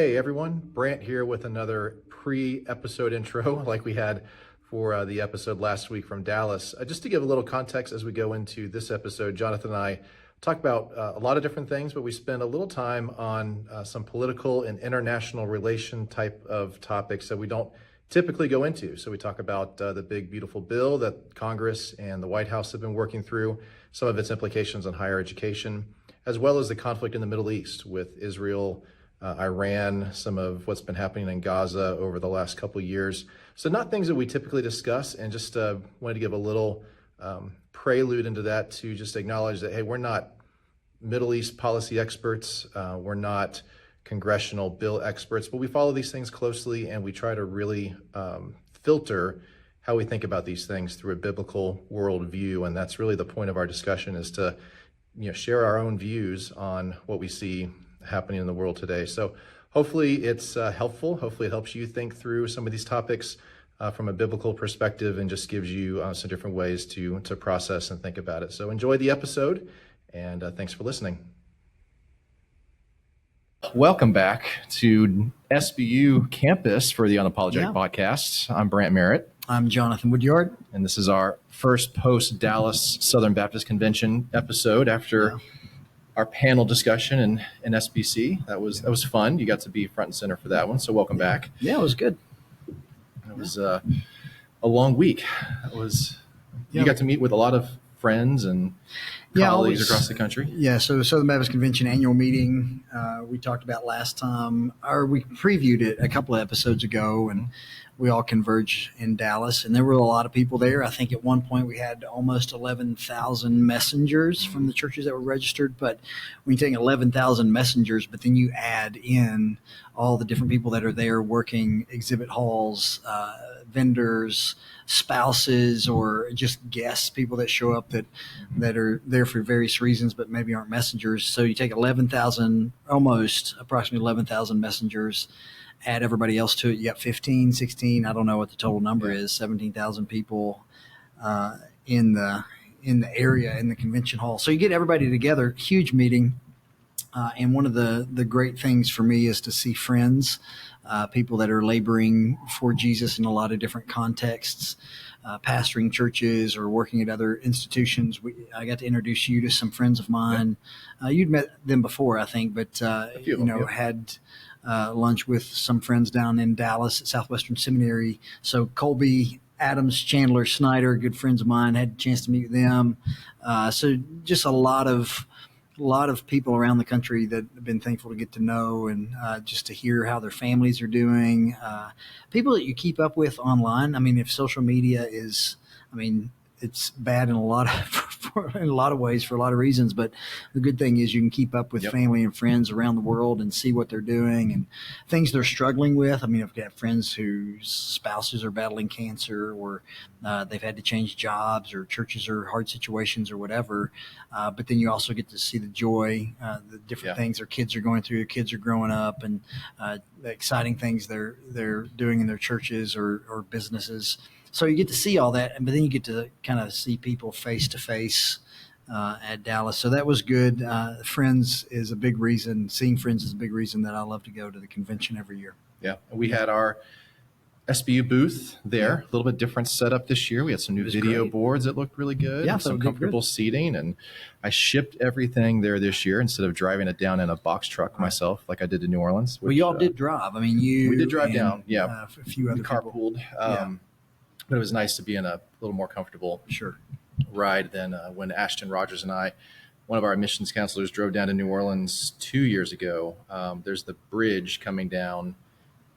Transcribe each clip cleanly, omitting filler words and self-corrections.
Hey everyone, Brandt here with another pre-episode intro like we had for the episode last week from Dallas. Just to give a little context as we go into this episode, Jonathon and I talk about a lot of different things, but we spend a little time on some political and international relation type of topics that we don't typically go into. So we talk about the big, beautiful bill that Congress and the White House have been working through, some of its implications on higher education, as well as the conflict in the Middle East with Israel, Iran, some of what's been happening in Gaza over the last couple of years. So not things that we typically discuss, and just wanted to give a little prelude into that to just acknowledge that, hey, we're not Middle East policy experts. We're not congressional bill experts, but we follow these things closely, and we try to really filter how we think about these things through a biblical worldview. And that's really the point of our discussion, is to share our own views on what we see happening in the world today. So hopefully it's helpful. Hopefully it helps you think through some of these topics from a biblical perspective, and just gives you some different ways to process and think about it. So enjoy the episode, and thanks for listening. Welcome back to SBU campus for the Unapologetic podcast. I'm Brandt Merritt. I'm Jonathon Woodyard. And this is our first post-Dallas Southern Baptist Convention episode after our panel discussion in SBC. That was fun. You got to be front and center for that one. So welcome back. Yeah, it was good. It was a long week. You got to meet with a lot of friends and colleagues across the country. Yeah, so the Southern Baptist Convention annual meeting we talked about last time, or we previewed it a couple of episodes ago, and we all converged in Dallas, and there were a lot of people there. I think at one point we had almost 11,000 messengers from the churches that were registered. But when you take 11,000 messengers, but then you add in all the different people that are there working exhibit halls, vendors, spouses, or just guests, people that show up that are there for various reasons but maybe aren't messengers. So you take 11,000, almost approximately 11,000 messengers, add everybody else to it, you got 15, 16, I don't know what the total number is, 17,000 people in the area, in the convention hall. So you get everybody together, huge meeting. And one of the great things for me is to see friends, people that are laboring for Jesus in a lot of different contexts, pastoring churches or working at other institutions. I got to introduce you to some friends of mine. You'd met them before, I think, but had lunch with some friends down in Dallas at Southwestern Seminary. So Colby, Adams, Chandler, Snyder, good friends of mine, had a chance to meet with them. So just a lot of people around the country that have been thankful to get to know, and just to hear how their families are doing. People that you keep up with online. I mean, if social media it's bad in a lot of ways for a lot of reasons, but the good thing is you can keep up with family and friends around the world and see what they're doing and things they're struggling with. I mean, I've got friends whose spouses are battling cancer, or they've had to change jobs, or churches are hard situations or whatever. But then you also get to see the joy, the different things their kids are going through. Their kids are growing up, and the exciting things they're doing in their churches or businesses. So you get to see all that, but then you get to kind of see people face to face at Dallas. So that was good. Seeing friends is a big reason that I love to go to the convention every year. Yeah. We had our SBU booth there, a little bit different setup this year. We had some new video boards that looked really good, some comfortable seating, and I shipped everything there this year instead of driving it down in a box truck myself like I did to New Orleans. Well, y'all did drive. I mean, we did drive down. Yeah. A few other people. Carpooled. But it was nice to be in a little more comfortable ride than when Ashton Rogers and I, one of our admissions counselors, drove down to New Orleans 2 years ago. There's the bridge coming down,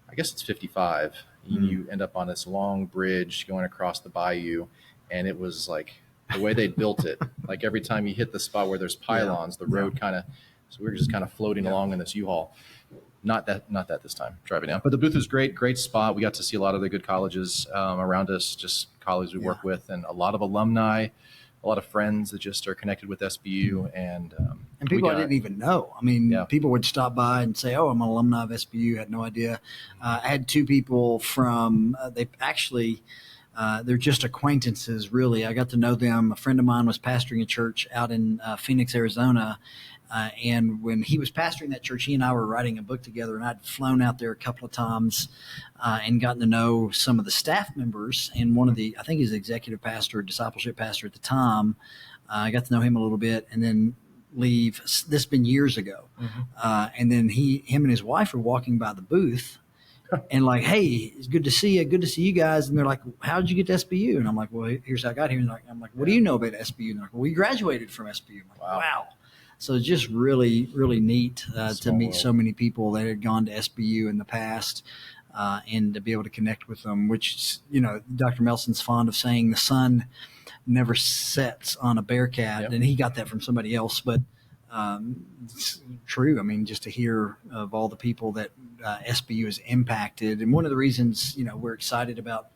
I guess it's 55. You end up on this long bridge going across the bayou, and it was like the way they built it. Like every time you hit the spot where there's pylons, the road so we were just kind of floating along in this U-Haul. Not that this time driving down, but the booth was great spot. We got to see a lot of the good colleges around us, just colleagues we work with, and a lot of alumni, a lot of friends that just are connected with SBU, and people I didn't even know. I mean, people would stop by and say, "Oh, I'm an alumni of SBU." Had no idea. I had two people from they actually they're just acquaintances, really. I got to know them. A friend of mine was pastoring a church out in Phoenix, Arizona. And when he was pastoring that church, he and I were writing a book together, and I'd flown out there a couple of times and gotten to know some of the staff members. And one of the, I think he's executive pastor, discipleship pastor at the time. I got to know him a little bit and then leave. This has been years ago. And then him and his wife were walking by the booth and like, hey, it's good to see you. Good to see you guys. And they're like, how did you get to SBU? And I'm like, well, here's how I got here. And I'm like, what do you know about SBU? And they're like, well, we graduated from SBU. I'm like, wow. So it's just really, really neat to meet so many people that had gone to SBU in the past and to be able to connect with them, which, Dr. Melson's fond of saying the sun never sets on a Bearcat. And he got that from somebody else, but it's true. I mean, just to hear of all the people that SBU has impacted. And one of the reasons, we're excited about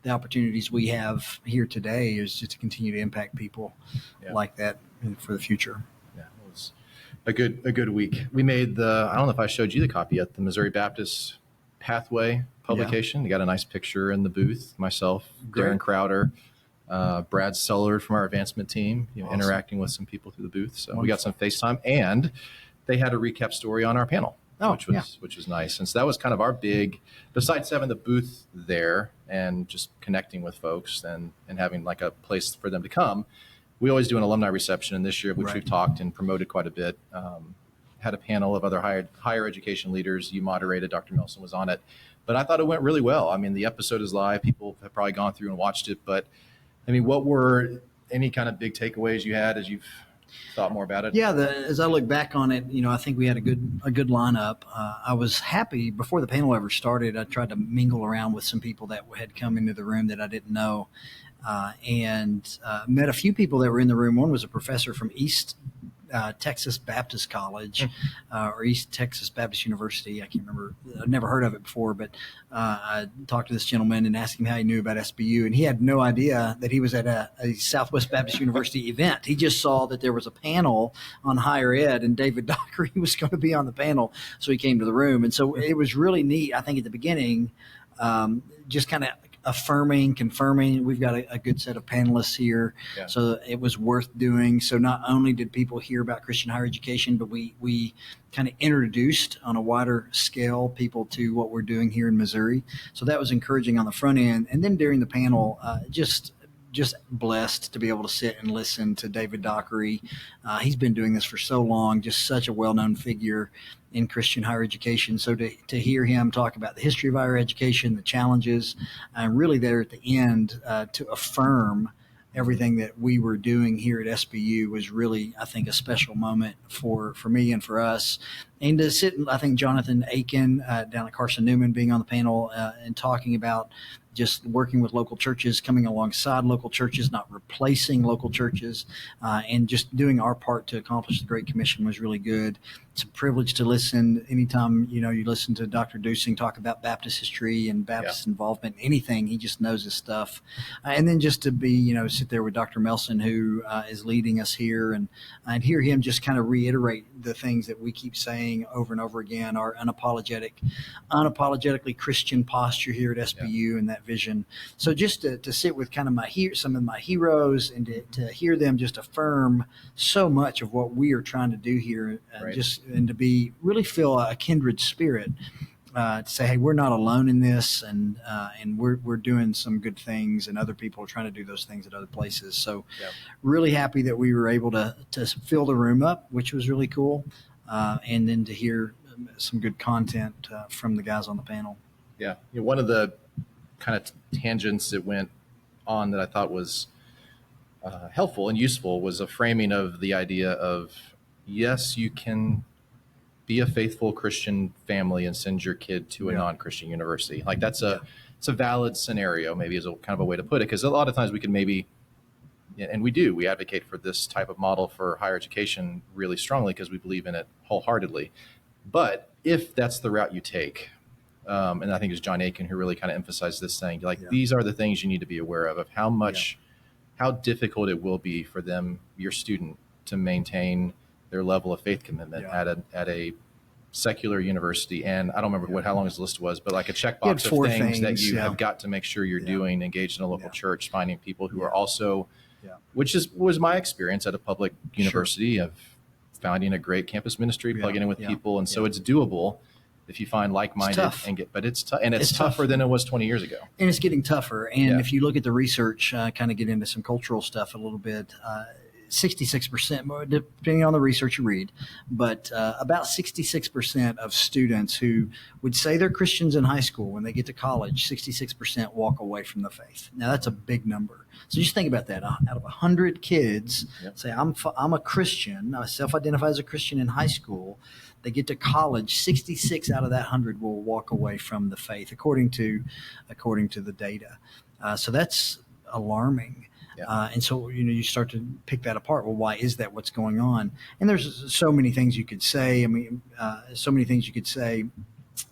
the opportunities we have here today is just to continue to impact people like that for the future. A good week. We made I don't know if I showed you the copy yet, the Missouri Baptist Pathway publication. You got a nice picture in the booth, myself, Darren Crowder, Brad Sellard from our advancement team, awesome. Interacting with some people through the booth. So we got some FaceTime, and they had a recap story on our panel, which was nice. And so that was kind of our big, besides having the booth there and just connecting with folks and having like a place for them to come. We always do an alumni reception, and this year, which we've talked and promoted quite a bit, had a panel of other higher education leaders. You moderated, Dr. Melson was on it, but I thought it went really well. I mean, the episode is live. People have probably gone through and watched it, but I mean, what were any kind of big takeaways you had as you've thought more about it? Yeah, as I look back on it, I think we had a good lineup. I was happy before the panel ever started. I tried to mingle around with some people that had come into the room that I didn't know. And met a few people that were in the room. One was a professor from East Texas Baptist College or East Texas Baptist University. I can't remember. I've never heard of it before, but I talked to this gentleman and asked him how he knew about SBU. And he had no idea that he was at a Southwest Baptist University event. He just saw that there was a panel on higher ed and David Dockery was going to be on the panel. So he came to the room. And so it was really neat, I think, at the beginning, just kind of affirming, confirming we've got a good set of panelists here. So it was worth doing. So not only did people hear about Christian higher education, but we kind of introduced on a wider scale people to what we're doing here in Missouri. So that was encouraging on the front end. And then during the panel, just blessed to be able to sit and listen to David Dockery. He's been doing this for so long, just such a well-known figure in Christian higher education. So to hear him talk about the history of higher education, the challenges, and really there at the end to affirm everything that we were doing here at SBU was really, I think, a special moment for me and for us. And to sit, I think Jonathon Aiken down at Carson Newman being on the panel and talking about just working with local churches, coming alongside local churches, not replacing local churches, and just doing our part to accomplish the Great Commission was really good. It's a privilege to listen. Anytime, you listen to Dr. Dusing talk about Baptist history and Baptist involvement, anything, he just knows his stuff. And then just to be, sit there with Dr. Melson, who is leading us here and hear him just kind of reiterate the things that we keep saying over and over again, our unapologetically Christian posture here at SBU and that vision. So just to sit with kind of some of my heroes and to hear them just affirm so much of what we are trying to do here, and to really feel a kindred spirit, to say, hey, we're not alone in this, and we're doing some good things, and other people are trying to do those things at other places. So really happy that we were able to fill the room up, which was really cool, and then to hear some good content from the guys on the panel. Yeah, one of the kind of tangents that went on that I thought was helpful and useful was a framing of the idea of, yes, you can be a faithful Christian family and send your kid to a non-Christian university. Like it's a valid scenario, maybe is a kind of a way to put it. Because a lot of times we can maybe, and we advocate for this type of model for higher education really strongly because we believe in it wholeheartedly. But if that's the route you take, and I think it was John Aiken who really kind of emphasized this thing, these are the things you need to be aware of how difficult it will be for them, your student, to maintain their level of faith commitment at a secular university, and I don't remember how long his list was, but like a You had checkbox of 4 things that things, you yeah. have got to make sure you're Yeah. doing, engaged in a local Yeah. church, finding people who Yeah. are also, Yeah. which was my experience at a public university of finding a great campus ministry, Yeah. plugging in with Yeah. people, and so Yeah. it's doable if you find like-minded tough. but it's tough, and it's It's tougher tough. than it was 20 years ago. And it's getting tougher. And Yeah. if you look at the research, kind of get into some cultural stuff a little bit, 66%, depending on the research you read, but about 66% of students who would say they're Christians in high school, when they get to college, 66% walk away from the faith. Now, that's a big number. So just think about that. Out of 100 kids, Yep. say, I'm a Christian, I self-identify as a Christian in high school, they get to college, 66 out of that 100 will walk away from the faith, according to the data. So that's alarming. Yeah. And so, you start to pick that apart. Well, why is that? What's going on? And there's so many things you could say. I mean, so many things you could say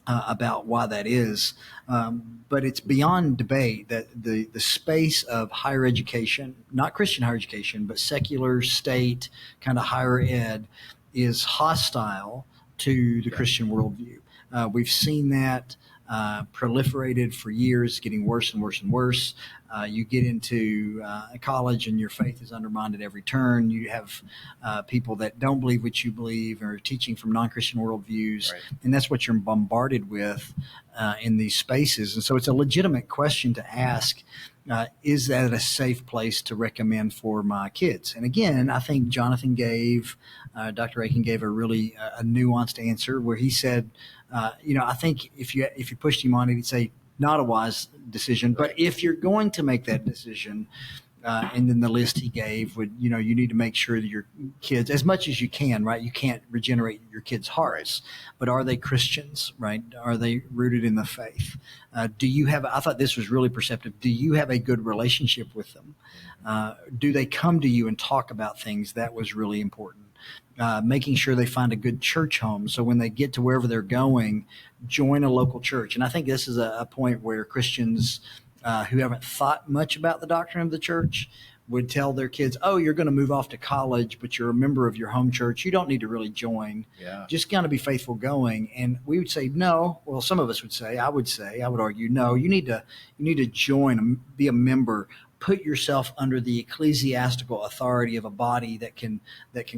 about why that is. But it's beyond debate that the space of higher education, not Christian higher education, but secular, state, kind of higher ed, is hostile to the Christian worldview. We've seen that proliferated for years, getting worse and worse and worse. You get into college and your faith is undermined at every turn. You have people that don't believe what you believe or are teaching from non-Christian worldviews. Right. And that's what you're bombarded with in these spaces. And so it's a legitimate question to ask, is that a safe place to recommend for my kids? And again, I think Jonathon Dr. Aiken gave a really a nuanced answer where he said, I think if you pushed him on it, he'd say, not a wise decision. But if you're going to make that decision, and then the list he gave would, you need to make sure that your kids, as much as you can, right? You can't regenerate your kids' hearts, but are they Christians, right? Are they rooted in the faith? Do you have, I thought this was really perceptive. Do you have a good relationship with them? Do they come to you and talk about things? That was really important. Making sure they find a good church home. So when they get to wherever they're going, join a local church. And I think this is a point where Christians who haven't thought much about the doctrine of the church would tell their kids, oh, you're going to move off to college, but you're a member of your home church. You don't need to really join. Yeah. Just got to be faithful going. And we would say, no. Well, some of us would say, I would argue, no, you need to join, be a member. Put yourself under the ecclesiastical authority of a body that can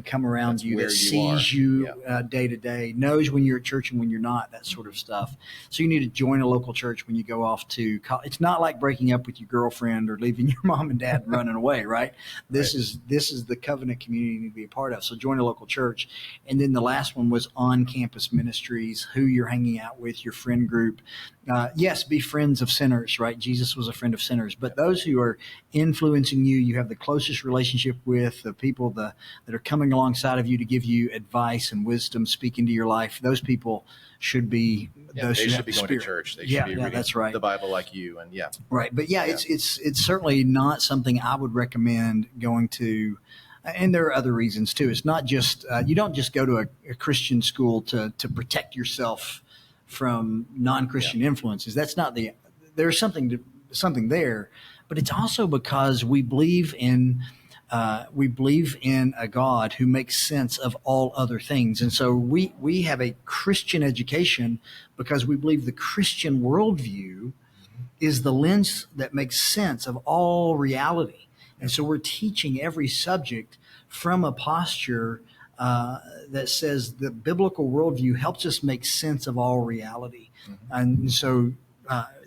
come around you, that sees you day to day, knows when you're at church and when you're not, that sort of stuff. So you need to join a local church when you go off to college. It's not like breaking up with your girlfriend or leaving your mom and dad and running away, right? This is the covenant community you need to be a part of. So join a local church. And then the last one was on-campus ministries, who you're hanging out with, your friend group. Yes, be friends of sinners, right? Jesus was a friend of sinners. But those who are influencing you, you have the closest relationship with, the people that are coming alongside of you to give you advice and wisdom, speak into your life, those people should be those they who should have be the going Spirit. to church. They should be reading that's right. the Bible like you. And right. But it's certainly not something I would recommend going to. And there are other reasons too. It's not just you don't just go to a Christian school to protect yourself from non-Christian influences. That's not there's something there, but it's also because we believe in a God who makes sense of all other things. And so we have a Christian education because we believe the Christian worldview is the lens that makes sense of all reality. And so we're teaching every subject from a posture that says the biblical worldview helps us make sense of all reality. Mm-hmm. And so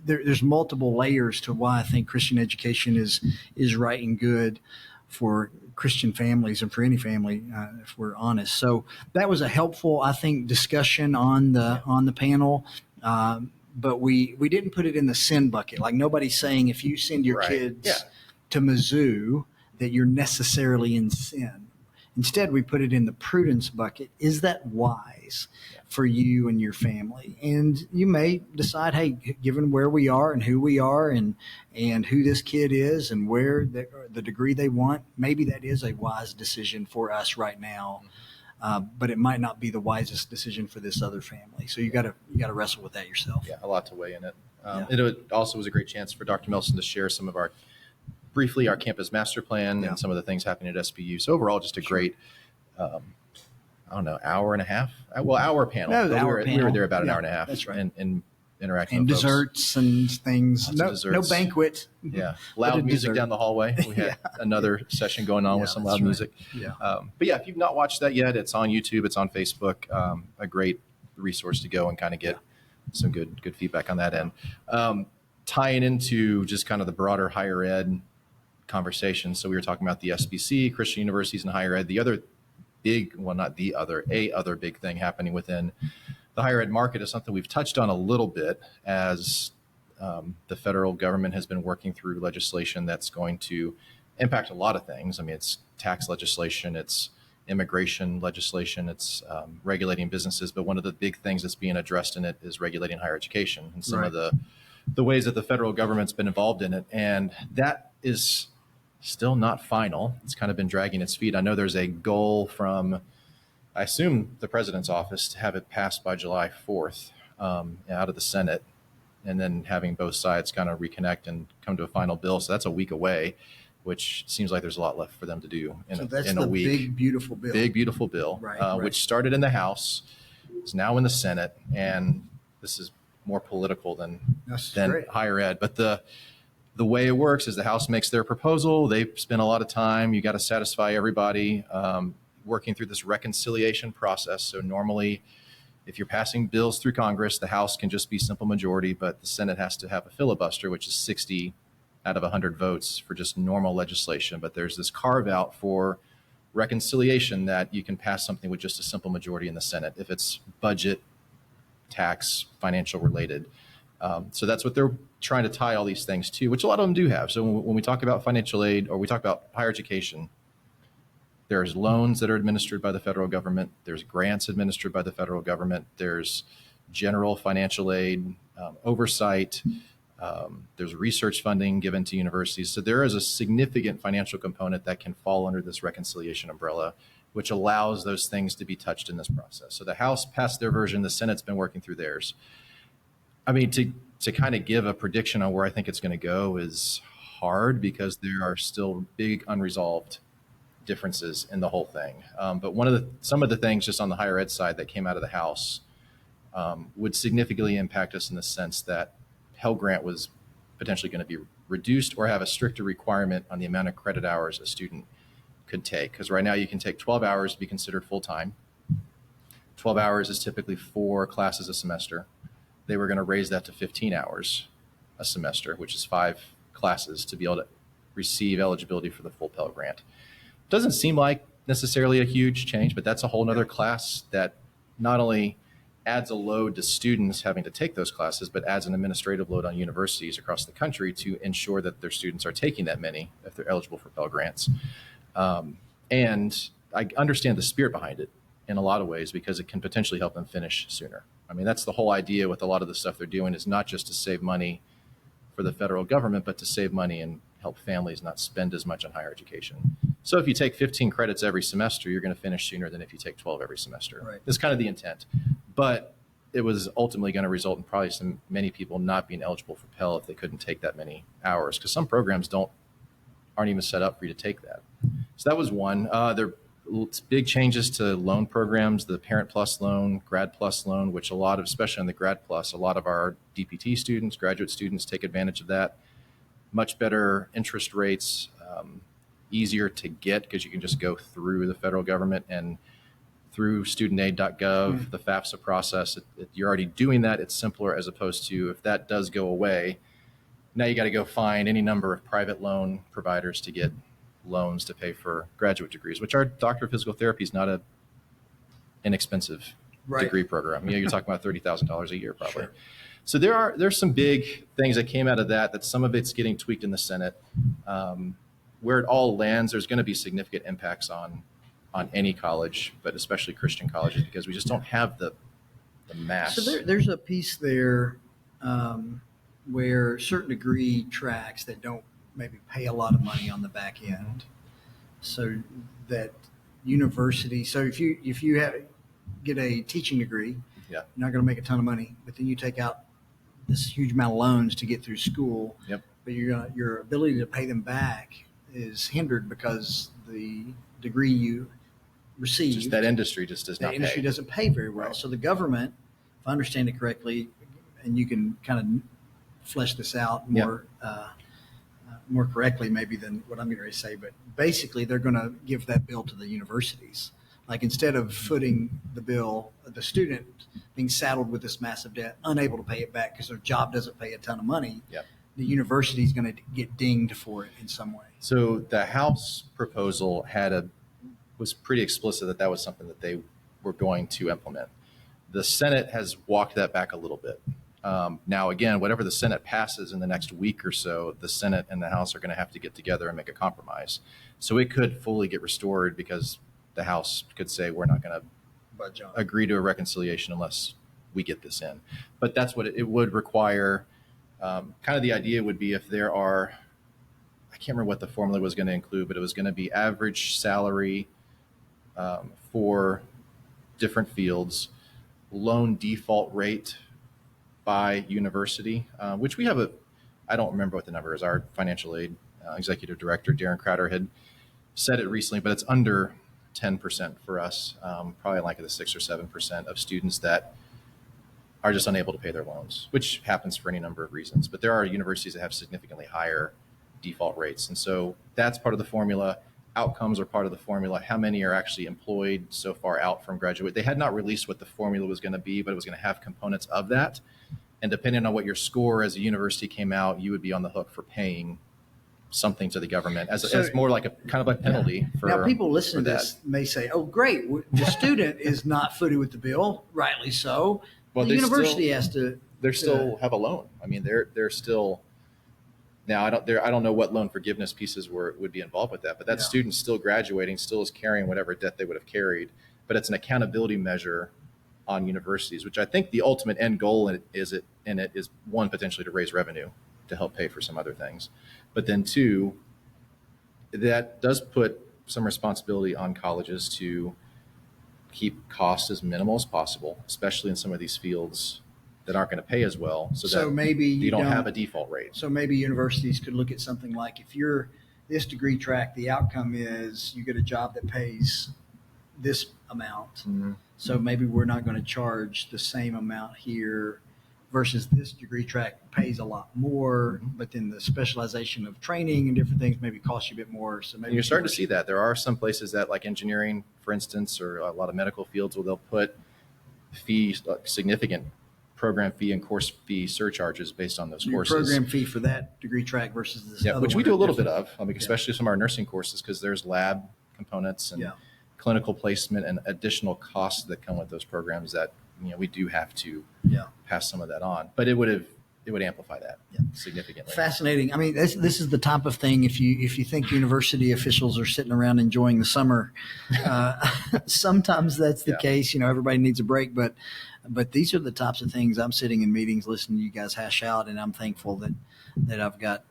there's multiple layers to why I think Christian education is right and good for Christian families and for any family, if we're honest. So that was a helpful, I think, discussion on the panel. But we didn't put it in the sin bucket. Like nobody's saying if you send your kids to Mizzou that you're necessarily in sin. Instead, we put it in the prudence bucket. Is that wise for you and your family? And you may decide, hey, given where we are and who we are and who this kid is and where the degree they want, maybe that is a wise decision for us right now. But it might not be the wisest decision for this other family. So you got to wrestle with that yourself. Yeah, a lot to weigh in it. It also was a great chance for Dr. Melson to share some of our campus master plan and some of the things happening at SBU. So overall, just a great, I don't know, hour and a half. Well, hour panel. That was But hour we were panel. there about an Yeah, hour and a half. that's right. And interacting And with folks. desserts and things. Lots of No desserts. banquet. Yeah, But loud a music dessert. down the hallway. We had another session going on with some that's loud right. music. Yeah. But yeah, if you've not watched that yet, it's on YouTube, it's on Facebook. A great resource to go and kind of get some good feedback on that end. Tying into just kind of the broader higher ed conversation. So we were talking about the SBC, Christian universities and higher ed. The other big, well, not the other, a other big thing happening within the higher ed market is something we've touched on a little bit as the federal government has been working through legislation that's going to impact a lot of things. I mean, it's tax legislation, it's immigration legislation, it's regulating businesses. But one of the big things that's being addressed in it is regulating higher education and some of the ways that the federal government's been involved in it. And that is still not final. It's kind of been dragging its feet. I know there's a goal from, I assume, the president's office to have it passed by July 4th out of the Senate, and then having both sides kind of reconnect and come to a final bill. So that's a week away, which seems like there's a lot left for them to do in a week. Big, beautiful bill. Big, beautiful bill, Right. Which started in the House, is now in the Senate, and this is more political than great. higher ed. But the way it works is the House makes their proposal. They spend a lot of time. You got to satisfy everybody, working through this reconciliation process. So normally, if you're passing bills through Congress, the House can just be simple majority, but the Senate has to have a filibuster, which is 60 out of 100 votes for just normal legislation. But there's this carve out for reconciliation that you can pass something with just a simple majority in the Senate if it's budget, tax, financial related. So that's what they're trying to tie all these things to, which a lot of them do have. So when we talk about financial aid or we talk about higher education, there's loans that are administered by the federal government. There's grants administered by the federal government. There's general financial aid, oversight. There's research funding given to universities. So there is a significant financial component that can fall under this reconciliation umbrella, which allows those things to be touched in this process. So the House passed their version. The Senate's been working through theirs. I mean, to kind of give a prediction on where I think it's going to go is hard because there are still big unresolved differences in the whole thing. But some of the things just on the higher ed side that came out of the House would significantly impact us in the sense that Pell Grant was potentially going to be reduced or have a stricter requirement on the amount of credit hours a student could take. Because right now you can take 12 hours to be considered full-time. 12 hours is typically 4 classes a semester. They were going to raise that to 15 hours a semester, which is 5 classes to be able to receive eligibility for the full Pell Grant. Doesn't seem like necessarily a huge change, but that's a whole nother class that not only adds a load to students having to take those classes, but adds an administrative load on universities across the country to ensure that their students are taking that many if they're eligible for Pell Grants. And I understand the spirit behind it in a lot of ways because it can potentially help them finish sooner. I mean, that's the whole idea with a lot of the stuff they're doing is not just to save money for the federal government, but to save money and help families not spend as much on higher education. So if you take 15 credits every semester, you're going to finish sooner than if you take 12 every semester. Right. That's kind of the intent. But it was ultimately going to result in probably many people not being eligible for Pell if they couldn't take that many hours, because some programs aren't even set up for you to take that. So that was one. There are big changes to loan programs, the Parent Plus loan, Grad Plus loan, which especially on the Grad Plus, a lot of our DPT students, graduate students take advantage of that. Much better interest rates, easier to get because you can just go through the federal government and through studentaid.gov, the FAFSA process. You're already doing that. It's simpler as opposed to if that does go away, now you got to go find any number of private loan providers to get loans to pay for graduate degrees, which our Doctor of Physical Therapy is not an inexpensive degree program. You're talking about $30,000 a year probably. Sure. So there's some big things that came out of that some of it's getting tweaked in the Senate. Where it all lands, there's going to be significant impacts on any college, but especially Christian colleges, because we just don't have the mass. So there's a piece there where certain degree tracks that don't maybe pay a lot of money on the back end. So that university, so if you get a teaching degree, you're not going to make a ton of money, but then you take out this huge amount of loans to get through school. Yep. But your ability to pay them back is hindered because the degree you received. Just that industry just does not The industry pay. doesn't pay very well. Right. So the government, if I understand it correctly, and you can kind of flesh this out more correctly maybe than what I'm going to say, but basically they're going to give that bill to the universities. Like instead of footing the bill, the student being saddled with this massive debt, unable to pay it back because their job doesn't pay a ton of money, Yep. the university is going to get dinged for it in some way. So the House proposal was pretty explicit that was something that they were going to implement. The Senate has walked that back a little bit. Now, again, whatever the Senate passes in the next week or so, the Senate and the House are going to have to get together and make a compromise. So it could fully get restored because the House could say, we're not going to agree to a reconciliation unless we get this in. But that's what it would require. Kind of the idea would be if there are, I can't remember what the formula was going to include, but it was going to be average salary for different fields, loan default rate by university, which we have I don't remember what the number is. Our financial aid executive director, Darren Crowder, had said it recently, but it's under 10% for us, probably like the 6 or 7% of students that are just unable to pay their loans, which happens for any number of reasons. But there are universities that have significantly higher default rates. And so that's part of the formula. Outcomes are part of the formula. How many are actually employed so far out from graduate? They had not released what the formula was going to be, but it was going to have components of that. And depending on what your score as a university came out, you would be on the hook for paying something to the government as more like a kind of a penalty for. Now, people listening to this may say, "Oh, great, the student is not footed with the bill." Rightly so. Well, the university has to. They still have a loan. I mean, they're still. Now, I don't know what loan forgiveness pieces would be involved with that, but that student still graduating, still is carrying whatever debt they would have carried. But it's an accountability measure on universities, which I think the ultimate end goal is one, potentially to raise revenue to help pay for some other things. But then two, that does put some responsibility on colleges to keep costs as minimal as possible, especially in some of these fields that aren't going to pay as well. So that maybe you don't have a default rate. So maybe universities could look at something like, if you're this degree track, the outcome is you get a job that pays this amount. Mm-hmm. So maybe we're not going to charge the same amount here versus this degree track pays a lot more, but then the specialization of training and different things maybe costs you a bit more. So maybe you're starting to see that. There are some places that, like engineering, for instance, or a lot of medical fields, where they'll put fees, like significant program fee and course fee surcharges based on those courses. Program fee for that degree track versus this other which one we do a little bit of, especially some of our nursing courses, because there's lab components and clinical placement and additional costs that come with those programs that we do have to pass some of that on. But it would amplify that significantly. Fascinating. I mean, this is the type of thing. If you think university officials are sitting around enjoying the summer, sometimes that's the case. Everybody needs a break, but these are the types of things I'm sitting in meetings listening to you guys hash out, and I'm thankful that I've got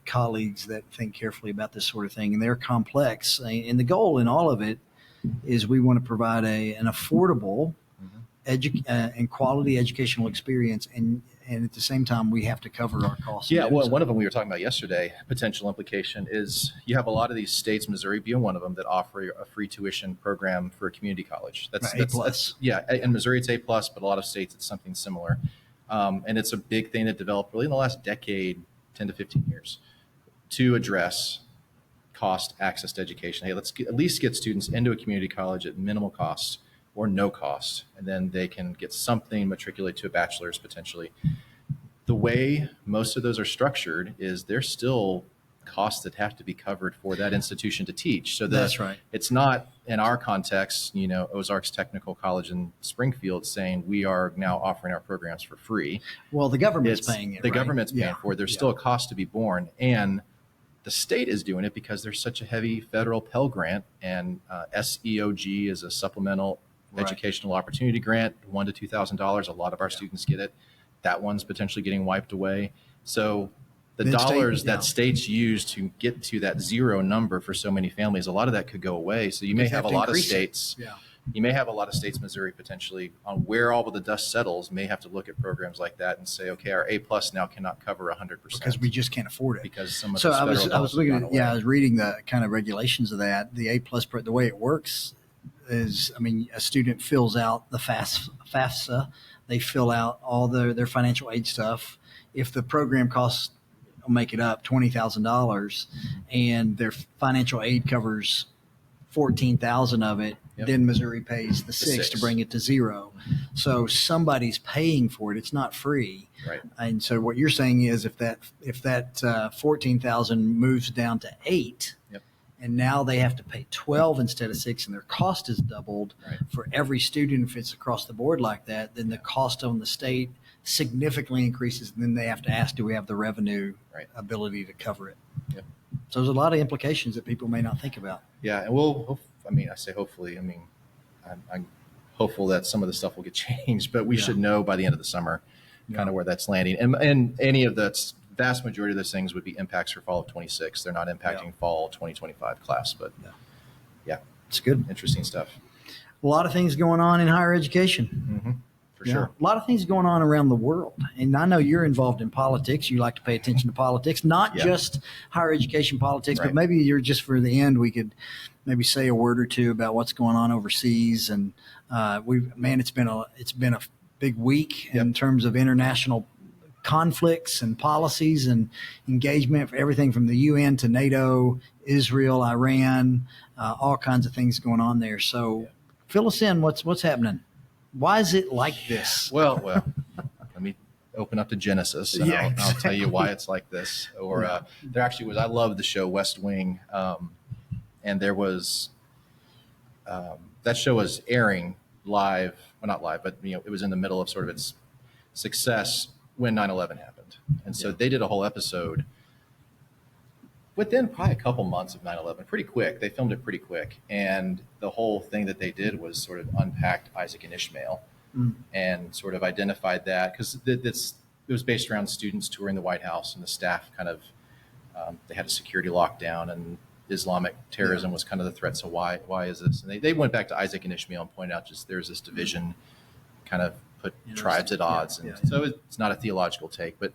colleagues that think carefully about this sort of thing, and they're complex. And the goal in all of it is we want to provide an affordable and quality educational experience, and at the same time we have to cover our costs. One of them we were talking about yesterday, potential implication is you have a lot of these states, Missouri being one of them, that offer a free tuition program for a community college. That's A+. In Missouri it's A+, but a lot of states it's something similar. And it's a big thing that developed really in the last decade, 10 to 15 years, to address cost access to education. Hey, let's at least get students into a community college at minimal cost or no cost, and then they can get something, matriculate to a bachelor's potentially. The way most of those are structured is there's still costs that have to be covered for that institution to teach. So that's right. It's not in our context, Ozarks Technical College in Springfield saying we are now offering our programs for free. Well, the government's paying it. The government's paying for it. There's still a cost to be borne, and the state is doing it because there's such a heavy federal Pell Grant, and SEOG is a supplemental educational opportunity grant, $1,000 to $2,000. A lot of our students get it. That one's potentially getting wiped away. So the dollars that states use to get to that zero number for so many families, a lot of that could go away. So you may have a lot of states. You may have a lot of states, Missouri potentially, on where all of the dust settles, may have to look at programs like that and say, okay, our A+ now cannot cover 100%. Because we just can't afford it. Because some of I was looking at, I was reading the kind of regulations of that. The A+, the way it works, is, I mean, a student fills out the FAFSA, they fill out all their financial aid stuff. If the program costs, I'll make it up, $20,000, and their financial aid covers 14,000 of it, then Missouri pays the six to bring it to zero. So somebody's paying for it. It's not free. Right. And so what you're saying is if that 14,000 moves down to 8, and now they have to pay 12 instead of 6, and their cost is doubled for every student, if it's across the board like that, then the cost on the state significantly increases. And then they have to ask, do we have the revenue ability to cover it? Yep. So there's a lot of implications that people may not think about. Yeah, and I say hopefully. I mean, I'm hopeful that some of the stuff will get changed, but we should know by the end of the summer kind of where that's landing. And any of the vast majority of those things would be impacts for fall of 26. They're not impacting fall 2025 class, but it's good. Interesting stuff. A lot of things going on in higher education. For sure. A lot of things going on around the world. And I know you're involved in politics. You like to pay attention to politics, not just higher education politics, but maybe you're just for the end, we could maybe say a word or two about what's going on overseas. And it's been a big week in terms of international conflicts and policies and engagement for everything from the UN to NATO, Israel, Iran, all kinds of things going on there. So fill us in. What's happening? Why is it like this? Well, let me open up to Genesis, and I'll tell you why it's like this. Or there actually was. I love the show West Wing, and there was that show was airing live. Well, not live, but it was in the middle of sort of its success when 9/11 happened, and so they did a whole episode within probably a couple months of 9/11, pretty quick. They filmed it pretty quick. And the whole thing that they did was sort of unpacked Isaac and Ishmael and sort of identified that, because it was based around students touring the White House, and the staff kind of, they had a security lockdown, and Islamic terrorism was kind of the threat. So why is this? And they went back to Isaac and Ishmael and pointed out just there's this division, kind of put tribes at odds. So it's not a theological take, but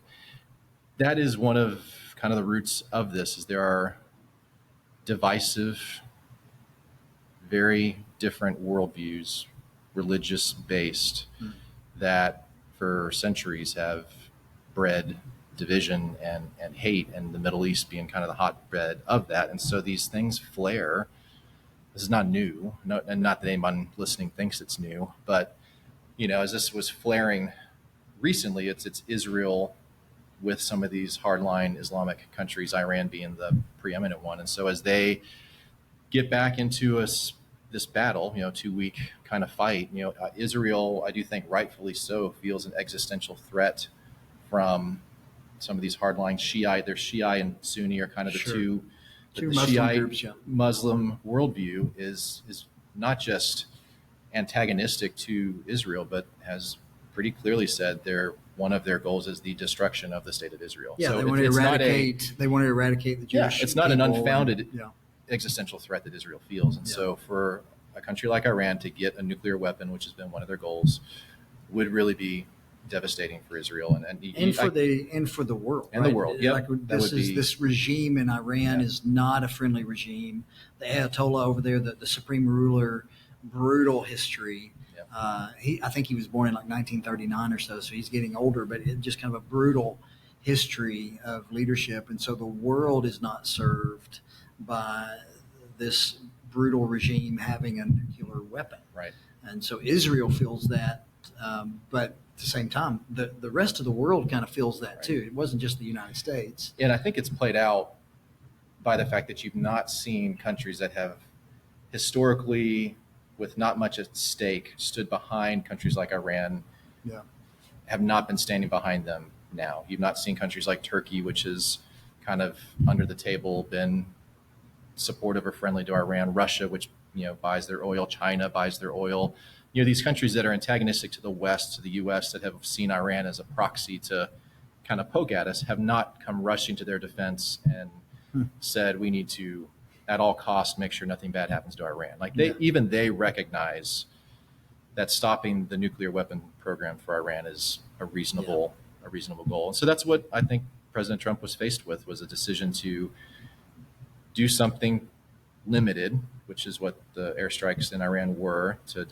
that is one of kind of the roots of this, is there are divisive, very different worldviews, religious based, that for centuries have bred division and hate, and the Middle East being kind of the hotbed of that. And so these things flare. This is not new, and not that anyone listening thinks it's new, but as this was flaring recently, it's Israel with some of these hardline Islamic countries, Iran being the preeminent one. And so as they get back into this battle, 2-week kind of fight, Israel, I do think rightfully so, feels an existential threat from some of these hardline Shiite. They're Shiite and Sunni are kind of the two Muslim Shiite groups, Muslim worldview is not just antagonistic to Israel, but has pretty clearly said one of their goals is the destruction of the state of Israel. Yeah, so they want to eradicate the Jewish. Yeah, it's not an unfounded existential threat that Israel feels. And so for a country like Iran to get a nuclear weapon, which has been one of their goals, would really be devastating for Israel and for the world. And the world. Yep. This regime in Iran is not a friendly regime. The Ayatollah over there, the supreme ruler, brutal history. I think he was born in like 1939 or so he's getting older, but it's just kind of a brutal history of leadership. And so the world is not served by this brutal regime having a nuclear weapon. Right. And so Israel feels that, but at the same time, the rest of the world kind of feels that too. It wasn't just the United States. And I think it's played out by the fact that you've not seen countries that have historically, with not much at stake, stood behind countries like Iran, have not been standing behind them now. You've not seen countries like Turkey, which has kind of under the table been supportive or friendly to Iran, Russia, which buys their oil, China buys their oil. These countries that are antagonistic to the West, to the U.S., that have seen Iran as a proxy to kind of poke at us, have not come rushing to their defense and said we need to at all costs make sure nothing bad happens to Iran. Like they recognize that stopping the nuclear weapon program for Iran is a reasonable goal. And so that's what I think President Trump was faced with, was a decision to do something limited, which is what the airstrikes in Iran were, to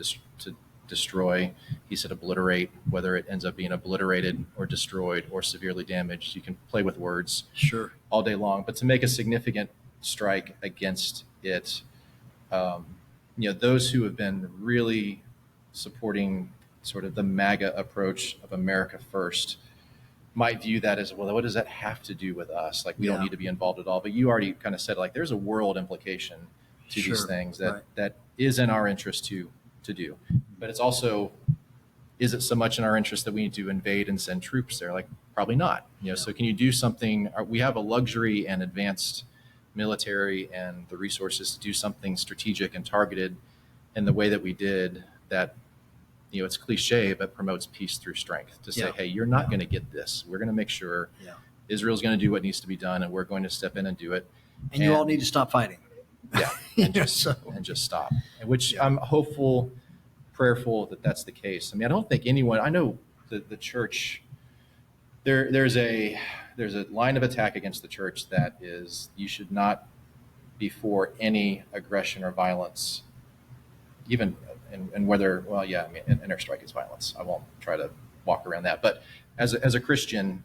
destroy. He said obliterate, whether it ends up being obliterated or destroyed or severely damaged. You can play with words Sure. all day long, but to make a significant strike against it, those who have been really supporting sort of the MAGA approach of America first might view that as, well, what does that have to do with us? Like, we don't need to be involved at all. But you already kind of said, like, there's a world implication to these things that is in our interest to do. But it's also, is it so much in our interest that we need to invade and send troops there? Like, probably not. So can you do something? We have a luxury and advanced military and the resources to do something strategic and targeted in the way that we did that. It's cliche, but promotes peace through strength, to say, hey, you're not going to get this. We're going to make sure Israel's going to do what needs to be done, and we're going to step in and do it. And you all need to stop fighting. Yeah, and just stop. And which I'm hopeful, prayerful that that's the case. I mean, I don't think anyone. I know the church. There's a line of attack against the church that is, you should not be for any aggression or violence, even. And whether, an airstrike is violence. I won't try to walk around that. But as a Christian,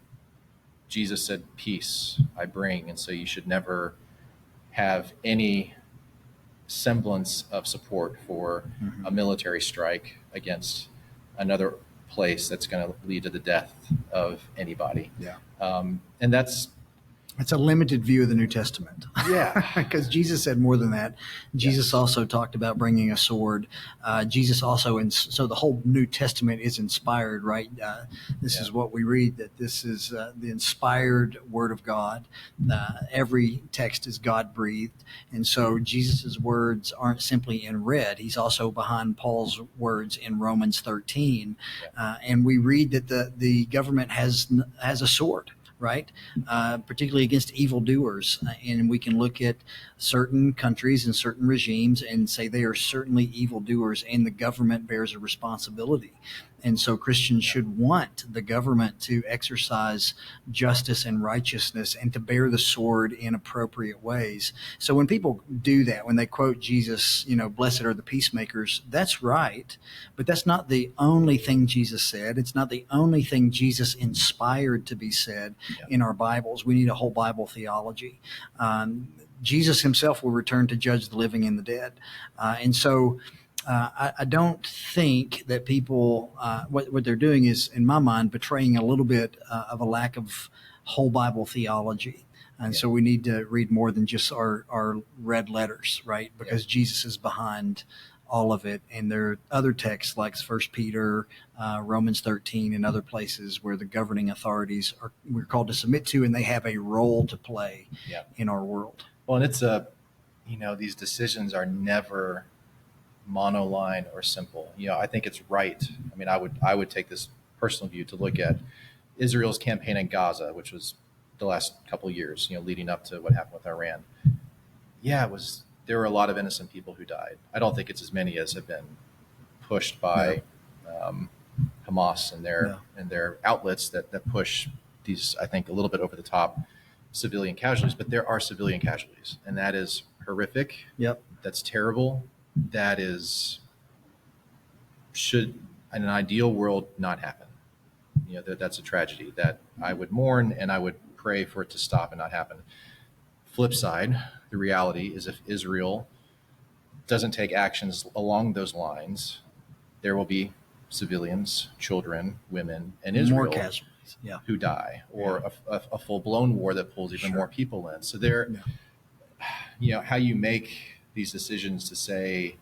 Jesus said, peace I bring. And so you should never have any semblance of support for a military strike against another place that's going to lead to the death of anybody. Yeah. And it's a limited view of the New Testament. Yeah. Because Jesus said more than that. Jesus also talked about bringing a sword. Jesus also, and so the whole New Testament is inspired, right? This is what we read, that this is the inspired word of God. Every text is God-breathed. And so Jesus's words aren't simply in red. He's also behind Paul's words in Romans 13. And we read that the government has a sword. Right, particularly against evildoers. And we can look at certain countries and certain regimes and say they are certainly evildoers, and the government bears a responsibility. And so Christians should want the government to exercise justice and righteousness and to bear the sword in appropriate ways. So when people do that, when they quote Jesus, blessed are the peacemakers, that's right. But that's not the only thing Jesus said. It's not the only thing Jesus inspired to be said in our Bibles. We need a whole Bible theology. Jesus himself will return to judge the living and the dead. And so I don't think that people, what they're doing is, in my mind, betraying a little bit of a lack of whole Bible theology. And so we need to read more than just our red letters, right? Because Jesus is behind all of it. And there are other texts like 1 Peter, Romans 13, and other places where the governing authorities we're called to submit to, and they have a role to play in our world. Well, and it's these decisions are never monoline or simple. I think it's right. I mean, I would take this personal view to look at Israel's campaign in Gaza, which was the last couple of years, leading up to what happened with Iran. There were a lot of innocent people who died. I don't think it's as many as have been pushed by Hamas and their outlets that push these, I think, a little bit over the top civilian casualties. But there are civilian casualties, and that is horrific. Yep. That's terrible. That should in an ideal world not happen. That's a tragedy that I would mourn, and I would pray for it to stop and not happen. Flip side, the reality is, if Israel doesn't take actions along those lines, there will be civilians, children, women, and Israel more casualties, who die, or a full-blown war that pulls even more people in. So how you make these decisions to say,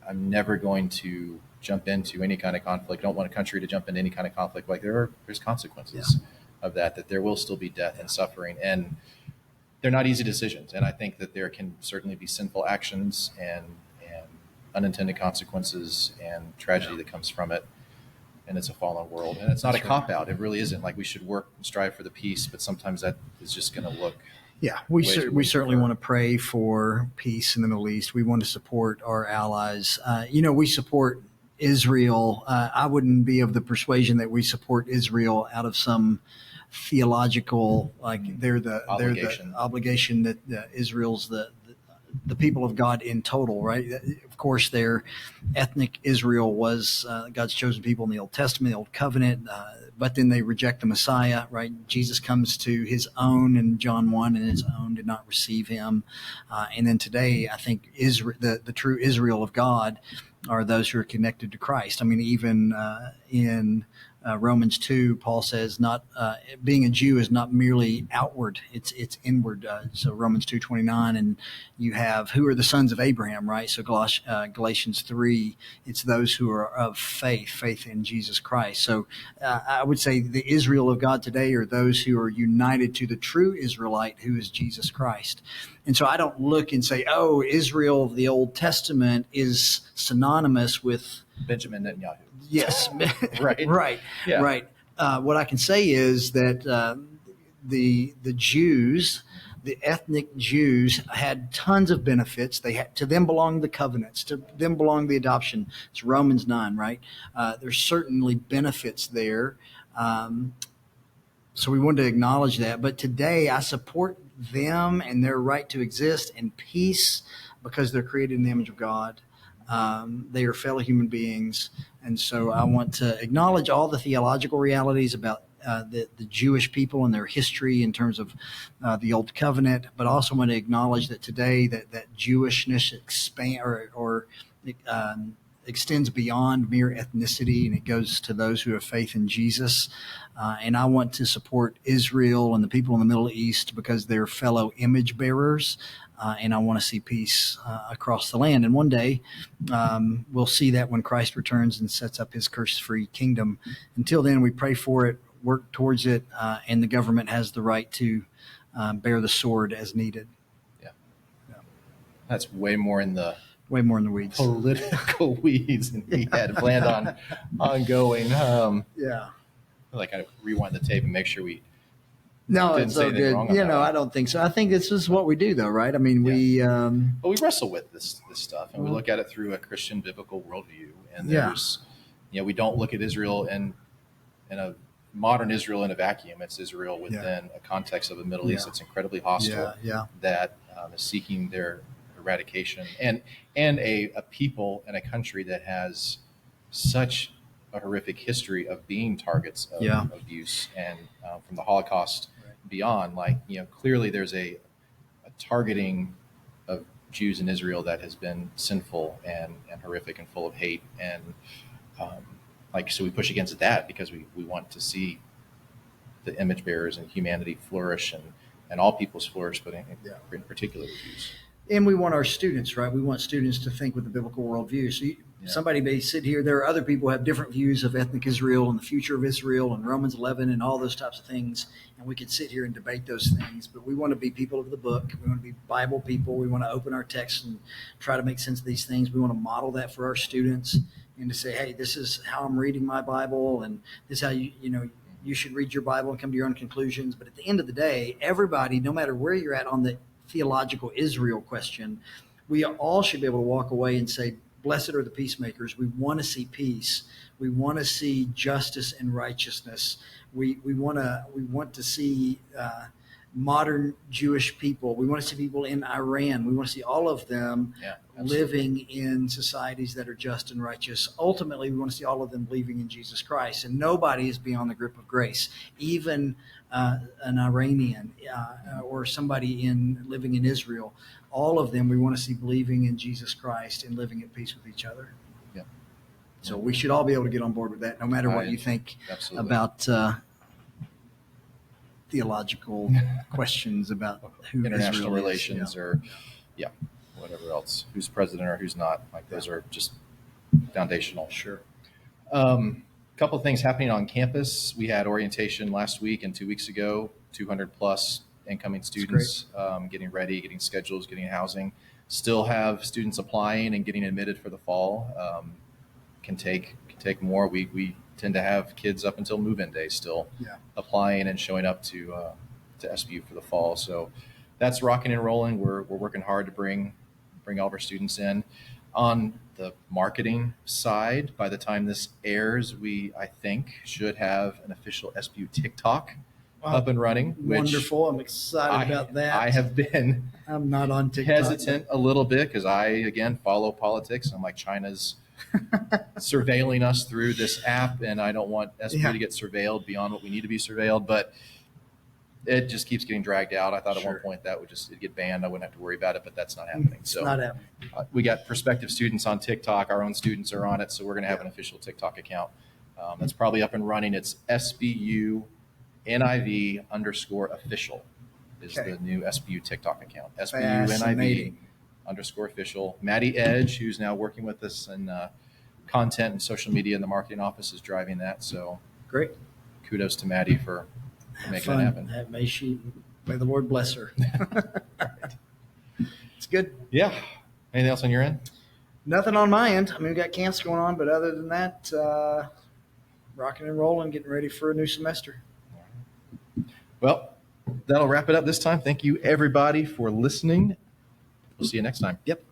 I'm never going to jump into any kind of conflict. I don't want a country to jump into any kind of conflict. Like, there's consequences of that there will still be death and suffering, and they're not easy decisions. And I think that there can certainly be sinful actions and unintended consequences and tragedy that comes from it. And it's a fallen world, and it's not a cop-out. It really isn't. Like, we should work and strive for the peace, but sometimes that is just going to look. Yeah, we certainly want to pray for peace in the Middle East. We want to support our allies. We support Israel. I wouldn't be of the persuasion that we support Israel out of some theological, like they're the obligation that Israel's the the people of God in total, right? Of course, their ethnic Israel was God's chosen people in the Old Testament, the Old Covenant, but then they reject the Messiah, right? Jesus comes to his own in John 1, and his own did not receive him. And then today, I think Israel, the true Israel of God are those who are connected to Christ. I mean, even in Romans 2, Paul says, "Not being a Jew is not merely outward; it's inward." So Romans 2:29, and you have who are the sons of Abraham, right? So Galatians 3, it's those who are of faith in Jesus Christ. So I would say the Israel of God today are those who are united to the true Israelite, who is Jesus Christ. And so I don't look and say, "Oh, Israel of the Old Testament is synonymous with Benjamin Netanyahu." Yes. Right. Right. Yeah. Right. What I can say is that the Jews, the ethnic Jews, had tons of benefits. To them belonged the covenants. To them belonged the adoption. It's Romans 9, right? There's certainly benefits there. So we wanted to acknowledge that. But today I support them and their right to exist in peace because they're created in the image of God. They are fellow human beings. And so I want to acknowledge all the theological realities about the Jewish people and their history in terms of the Old Covenant, but also want to acknowledge that today that Jewishness extends beyond mere ethnicity, and it goes to those who have faith in Jesus. And I want to support Israel and the people in the Middle East because they're fellow image bearers. And I want to see peace across the land. And one day we'll see that when Christ returns and sets up his curse-free kingdom. Until then, we pray for it, work towards it, and the government has the right to bear the sword as needed. Yeah. That's way more in the weeds. Political weeds than we had planned on going. Yeah. Like I rewind the tape and make sure we No, didn't it's say so anything good. wrong on that one. I don't think so. I think this is what we do, though, right? I mean, But we wrestle with this stuff, and we look at it through a Christian biblical worldview. And there's, we don't look at Israel in a modern Israel in a vacuum. It's Israel within a context of a Middle East that's incredibly hostile, that is seeking their eradication, and a people and a country that has such a horrific history of being targets of abuse, and from the Holocaust beyond. Clearly there's a targeting of Jews in Israel that has been sinful and horrific and full of hate, and so we push against that because we want to see the image bearers and humanity flourish, and all peoples flourish, but in particular the Jews. And we want our students, right? We want students to think with the biblical worldview. So somebody may sit here. There are other people who have different views of ethnic Israel and the future of Israel and Romans 11 and all those types of things. And we could sit here and debate those things. But we want to be people of the book. We want to be Bible people. We want to open our text and try to make sense of these things. We want to model that for our students and to say, hey, this is how I'm reading my Bible, and this is how you should read your Bible and come to your own conclusions. But at the end of the day, everybody, no matter where you're at on the theological Israel question, we all should be able to walk away and say, blessed are the peacemakers. We want to see peace. We want to see justice and righteousness. We want to see modern Jewish people. We want to see people in Iran. We want to see all of them living in societies that are just and righteous. Ultimately, we want to see all of them believing in Jesus Christ. And nobody is beyond the grip of grace. Even an Iranian or somebody living in Israel, all of them we want to see believing in Jesus Christ and living at peace with each other. Yeah. So we should all be able to get on board with that, no matter what you think about theological questions about who international Israel relations is. or whatever else, who's president or who's not. Those are just foundational. Sure. Couple of things happening on campus. We had orientation last week and 2 weeks ago, 200 plus incoming students getting ready, getting schedules, getting housing. Still have students applying and getting admitted for the fall. Can take more. We tend to have kids up until move-in day still applying and showing up to SBU for the fall. So that's rocking and rolling. We're working hard to bring all of our students in. On the marketing side, by the time this airs, I think should have an official SBU TikTok up and running. Which Wonderful. I'm excited about that. I have been I'm not on TikTok. hesitant a little bit because I, again, follow politics. I'm like, China's surveilling us through this app, and I don't want SB to get surveilled beyond what we need to be surveilled. But it just keeps getting dragged out. I thought at one point that it'd get banned. I wouldn't have to worry about it, but that's not happening. So not happening. We got prospective students on TikTok. Our own students are on it, so we're going to have an official TikTok account. That's probably up and running. It's SBU NIV _official is the new SBU TikTok account. SBU NIV _official. Maddie Edge, who's now working with us in content and social media in the marketing office, is driving that. So great. Kudos to Maddie for making it happen. May the Lord bless her. It's good. Yeah. Anything else on your end? Nothing on my end. I mean, we got camps going on, but other than that, rocking and rolling, getting ready for a new semester. Well, that'll wrap it up this time. Thank you, everybody, for listening. We'll see you next time. Yep.